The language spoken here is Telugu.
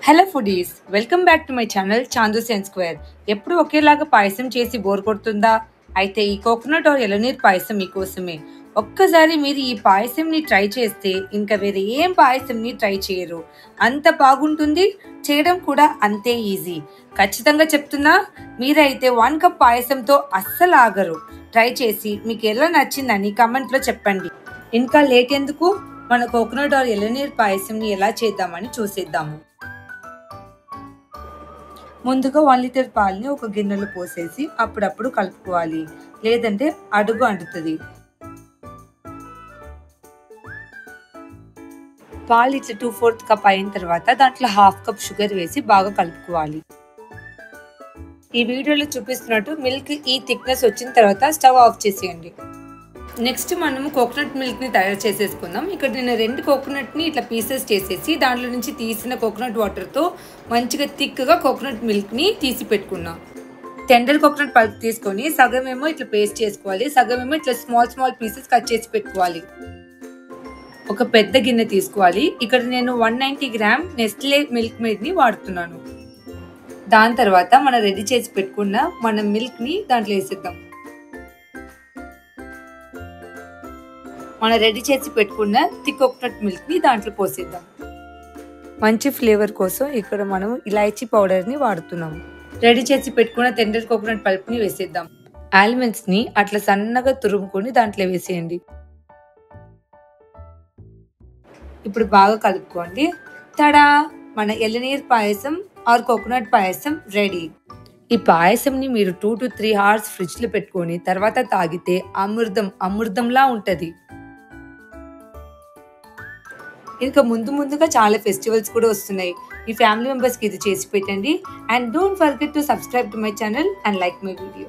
Hello foodies, welcome back to my channel Chandu's and square. ఎప్పుడు ఒకేలాగా పాయసం చేసి బోర్ కొడుతుందా? అయితే ఈ కోకోనట్ ఆర్ ఇళనీర్ పాయసం మీకోసమే. ఒక్కసారి మీరు ఈ పాయసంని ట్రై చేస్తే ఇంకా వేరే ఏం పాయసంని ట్రై చేయరు. అంత బాగుంటుంది, చేయడం కూడా అంతే ఈజీ. ఖచ్చితంగా చెప్తున్నా, మీరైతే 1 కప్ పాయసంతో అస్సలు ఆగరు. ట్రై చేసి మీకు ఎలా నచ్చిందని కమెంట్లో చెప్పండి. ఇంకా లేట్ ఎందుకు, మన కోకోనట్ ఆర్ ఇళనీర్ పాయసంని ఎలా చేద్దామని చూసేద్దాము. ముందుగా 1 లీటర్ పాలని ఒక గిన్నెలో పోసేసి అప్పుడప్పుడు కలుపుకోవాలి, లేదంటే అడుగు అంటుతుంది. పాలు ఇట్లా 2/4 కప్ అయిన తర్వాత దాంట్లో 1/2 కప్ షుగర్ వేసి బాగా కలుపుకోవాలి. ఈ వీడియోలో చూపిస్తున్నట్టు మిల్క్ ఈ థిక్నెస్ వచ్చిన తర్వాత స్టవ్ ఆఫ్ చేసేయండి. నెక్స్ట్ మనము కోకోనట్ మిల్క్ని తయారు చేసేసుకుందాం. ఇక్కడ నేను 2 కోకోనట్ని ఇట్లా పీసెస్ చేసేసి దాంట్లో నుంచి తీసిన కోకోనట్ వాటర్తో మంచిగా థిక్గా కోకోనట్ మిల్క్ని తీసి పెట్టుకున్నాం. టెండర్ కోకోనట్ పల్ప్ తీసుకొని సగమేమో ఇట్లా పేస్ట్ చేసుకోవాలి, సగమేమో ఇట్లా స్మాల్ పీసెస్ కట్ చేసి పెట్టుకోవాలి. ఒక పెద్ద గిన్నె తీసుకోవాలి. ఇక్కడ నేను 190 గ్రామ్ నెస్లే మిల్క్ మేడ్ని వాడుతున్నాను. దాని తర్వాత మనం రెడీ చేసి పెట్టుకున్న మన మిల్క్ని దాంట్లో వేసేద్దాం. మనం రెడీ చేసి పెట్టుకున్న థిక్ కోకోనట్ మిల్క్ని దాంట్లో పోసేద్దాం. మంచి ఫ్లేవర్ కోసం ఇక్కడ మనం ఇలాచీ పౌడర్ని వాడుతున్నాం. రెడీ చేసి పెట్టుకున్న టెండర్ కోకోనట్ పల్ప్ని వేసేద్దాం. ఆల్మండ్స్ని అట్లా సన్నగా తురుముకొని దాంట్లో వేసేయండి. ఇప్పుడు బాగా కలుపుకోండి. తడా, మన ఇళనీర్ పాయసం ఆర్ కోకోనట్ పాయసం రెడీ. ఈ పాయసంని మీరు 2 to 3 hours ఫ్రిడ్జ్లో పెట్టుకొని తర్వాత తాగితే అమృతంలా ఉంటుంది. ఇంకా ముందుగా చాలా ఫెస్టివల్స్ కూడా వస్తున్నాయి. మీ ఫ్యామిలీ మెంబర్స్కి ఇది చేసి పెట్టండి. And don't forget to subscribe to my channel and like my video.